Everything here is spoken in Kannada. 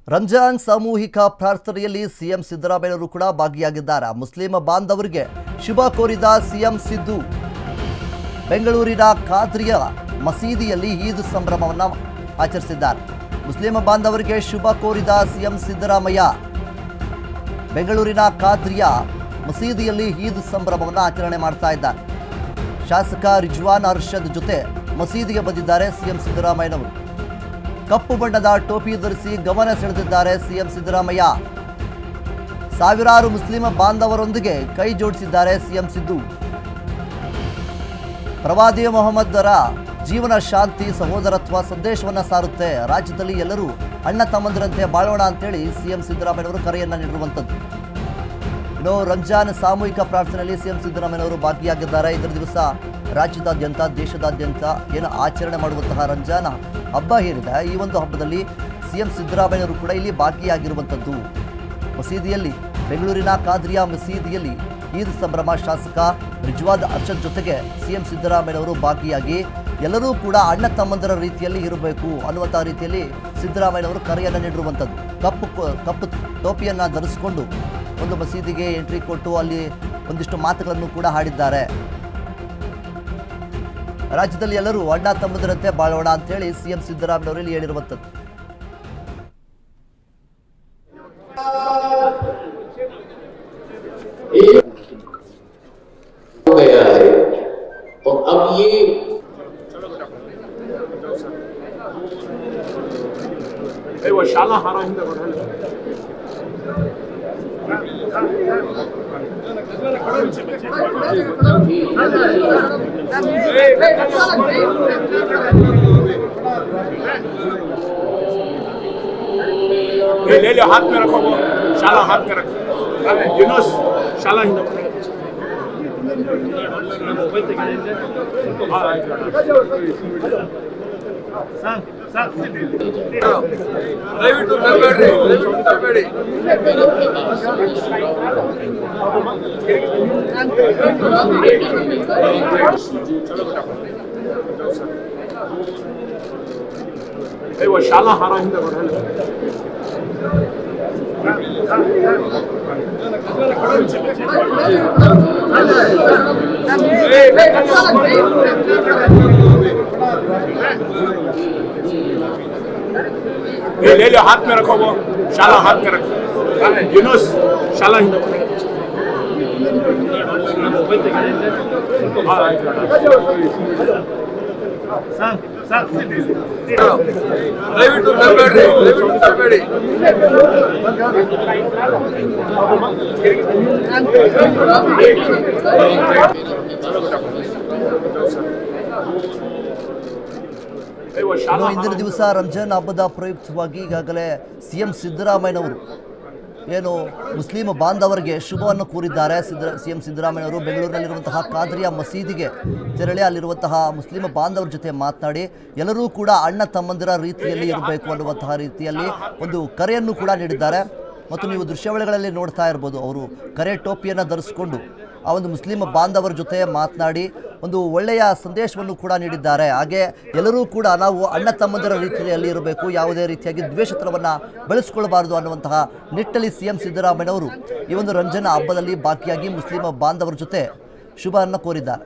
ರಂಜಾನ್ ಸಾಮೂಹಿಕ ಪ್ರಾರ್ಥನೆಯಲ್ಲಿ ಸಿಎಂ ಸಿದ್ದರಾಮಯ್ಯರು ಕೂಡ ಭಾಗಿಯಾಗಿದ್ದಾರೆ. ಮುಸ್ಲಿಂ ಬಾಂಧವರಿಗೆ ಶುಭ ಕೋರಿದ ಸಿಎಂ ಸಿದ್ದು ಬೆಂಗಳೂರಿನ ಖಾದ್ರಿಯ ಮಸೀದಿಯಲ್ಲಿ ಈದ್ ಸಂಭ್ರಮವನ್ನು ಆಚರಿಸಿದ್ದಾರೆ. ಮುಸ್ಲಿಂ ಬಾಂಧವರಿಗೆ ಶುಭ ಕೋರಿದ ಸಿಎಂ ಸಿದ್ದರಾಮಯ್ಯ ಬೆಂಗಳೂರಿನ ಖಾದ್ರಿಯ ಮಸೀದಿಯಲ್ಲಿ ಈದ್ ಸಂಭ್ರಮವನ್ನು ಆಚರಣೆ ಮಾಡ್ತಾ ಇದ್ದಾರೆ. ಶಾಸಕ ರಿಜ್ವಾನ್ ಅರ್ಷದ್ ಜೊತೆ ಮಸೀದಿಗೆ ಬಂದಿದ್ದಾರೆ ಸಿಎಂ ಸಿದ್ದರಾಮಯ್ಯನವರು. ಕಪ್ಪು ಬಣ್ಣದ ಟೋಪಿ ಧರಿಸಿ ಗಮನ ಸೆಳೆದಿದ್ದಾರೆ ಸಿಎಂ ಸಿದ್ದರಾಮಯ್ಯ. ಸಾವಿರಾರು ಮುಸ್ಲಿಂ ಬಾಂಧವರೊಂದಿಗೆ ಕೈ ಜೋಡಿಸಿದ್ದಾರೆ ಸಿಎಂ ಸಿದ್ದು. ಪ್ರವಾದಿ ಮೊಹಮ್ಮದರ ಜೀವನ ಶಾಂತಿ ಸಹೋದರತ್ವ ಸಂದೇಶವನ್ನು ಸಾರುತ್ತೆ. ರಾಜ್ಯದಲ್ಲಿ ಎಲ್ಲರೂ ಅಣ್ಣ ತಮ್ಮಂದಿರಂತೆ ಬಾಳೋಣ ಅಂತೇಳಿ ಸಿಎಂ ಸಿದ್ದರಾಮಯ್ಯನವರು ಕರೆಯನ್ನು ನೀಡಿರುವಂಥದ್ದು. ಇನ್ನು ರಂಜಾನ್ ಸಾಮೂಹಿಕ ಪ್ರಾರ್ಥನೆಯಲ್ಲಿ ಸಿಎಂ ಸಿದ್ದರಾಮಯ್ಯನವರು ಭಾಗಿಯಾಗಿದ್ದಾರೆ. ಇದರ ದಿವಸ ರಾಜ್ಯದಾದ್ಯಂತ ದೇಶದಾದ್ಯಂತ ಏನು ಆಚರಣೆ ಮಾಡುವಂತಹ ರಂಜಾನ್ ಹಬ್ಬ ಏನಿದೆ, ಈ ಒಂದು ಹಬ್ಬದಲ್ಲಿ ಸಿಎಂ ಸಿದ್ದರಾಮಯ್ಯನವರು ಕೂಡ ಇಲ್ಲಿ ಭಾಗಿಯಾಗಿರುವಂಥದ್ದು. ಮಸೀದಿಯಲ್ಲಿ ಬೆಂಗಳೂರಿನ ಖಾದ್ರಿಯಾ ಮಸೀದಿಯಲ್ಲಿ ಈದ್ ಸಂಭ್ರಮ ಶಾಸಕ ರಿಜ್ವಾನ್ ಅರ್ಷದ್ ಜೊತೆಗೆ ಸಿಎಂ ಸಿದ್ದರಾಮಯ್ಯನವರು ಭಾಗಿಯಾಗಿ ಎಲ್ಲರೂ ಕೂಡ ಅಣ್ಣ ತಮ್ಮಂದರ ರೀತಿಯಲ್ಲಿ ಇರಬೇಕು ಅನ್ನುವಂಥ ರೀತಿಯಲ್ಲಿ ಸಿದ್ದರಾಮಯ್ಯನವರು ಕರೆಯನ್ನು ನೀಡಿರುವಂಥದ್ದು. ಕಪ್ಪು ಟೋಪಿಯನ್ನು ಧರಿಸಿಕೊಂಡು ಒಂದು ಮಸೀದಿಗೆ ಎಂಟ್ರಿ ಕೊಟ್ಟು ಅಲ್ಲಿ ಒಂದಿಷ್ಟು ಮಾತುಗಳನ್ನು ಕೂಡ ಹಾಡಿದ್ದಾರೆ. ರಾಜ್ಯದಲ್ಲಿ ಎಲ್ಲರೂ ಅಣ್ಣ ತಮ್ಮಂದಿರಂತೆ ಬಾಳೋಣ ಅಂತ ಹೇಳಿ ಸಿಎಂ ಸಿದ್ದರಾಮಯ್ಯವರು ಇಲ್ಲಿ ಹೇಳಿರುವಂಥದ್ದು. शाला हारा हिंदा ले लो, हाथ में रखो, शाला हाथ में रखो, यूनुस शाला हिंदा ದಯವಿಟ್ಟು ತರಬೇಡಿ. ಶಾಲಾ ಹಾರ ಹಿಂದೆ ले लो, हाथ में रखो, वो शाला हाथ में रखो, यूनुस शाला हिंदा दयविಟ್ಟು ತರಬೇಡಿ. ಇಂದಿನ ದಿವಸ ರಂಜಾನ್ ಹಬ್ಬದ ಪ್ರಯುಕ್ತವಾಗಿ ಈಗಾಗಲೇ ಸಿಎಂ ಸಿದ್ದರಾಮಯ್ಯನವರು ಏನು ಮುಸ್ಲಿಂ ಬಾಂಧವರಿಗೆ ಶುಭವನ್ನು ಕೋರಿದ್ದಾರೆ. ಸಿಎಂ ಸಿದ್ದರಾಮಯ್ಯನವರು ಬೆಂಗಳೂರಿನಲ್ಲಿರುವಂತಹ ಖಾದ್ರಿಯಾ ಮಸೀದಿಗೆ ತೆರಳಿ ಅಲ್ಲಿರುವಂತಹ ಮುಸ್ಲಿಂ ಬಾಂಧವರ ಜೊತೆ ಮಾತನಾಡಿ ಎಲ್ಲರೂ ಕೂಡ ಅಣ್ಣ ತಮ್ಮಂದಿರ ರೀತಿಯಲ್ಲಿ ಇರಬೇಕು ಅನ್ನುವಂತಹ ರೀತಿಯಲ್ಲಿ ಒಂದು ಕರೆಯನ್ನು ಕೂಡ ನೀಡಿದ್ದಾರೆ. ಮತ್ತು ನೀವು ದೃಶ್ಯಾವಳಿಗಳಲ್ಲಿ ನೋಡ್ತಾ ಇರ್ಬೋದು, ಅವರು ಕರೆ ಟೋಪಿಯನ್ನು ಧರಿಸಿಕೊಂಡು ಆ ಒಂದು ಮುಸ್ಲಿಂ ಬಾಂಧವರ ಜೊತೆ ಮಾತನಾಡಿ ಒಂದು ಒಳ್ಳೆಯ ಸಂದೇಶವನ್ನು ಕೂಡ ನೀಡಿದ್ದಾರೆ. ಹಾಗೆ ಎಲ್ಲರೂ ಕೂಡ ನಾವು ಅಣ್ಣ ತಮ್ಮಂದಿರ ರೀತಿಯಲ್ಲಿ ಇರಬೇಕು, ಯಾವುದೇ ರೀತಿಯಾಗಿ ದ್ವೇಷತನವನ್ನು ಬೆಳೆಸ್ಕೊಳ್ಬಾರ್ದು ಅನ್ನುವಂತಹ ನಿಟ್ಟಲ್ಲಿ ಸಿಎಂ ಸಿದ್ದರಾಮಯ್ಯನವರು ಈ ಒಂದು ರಂಜಾನ್ ಹಬ್ಬದಲ್ಲಿ ಭಾಗಿಯಾಗಿ ಮುಸ್ಲಿಂ ಬಾಂಧವರ ಜೊತೆ ಶುಭವನ್ನು ಕೋರಿದ್ದಾರೆ.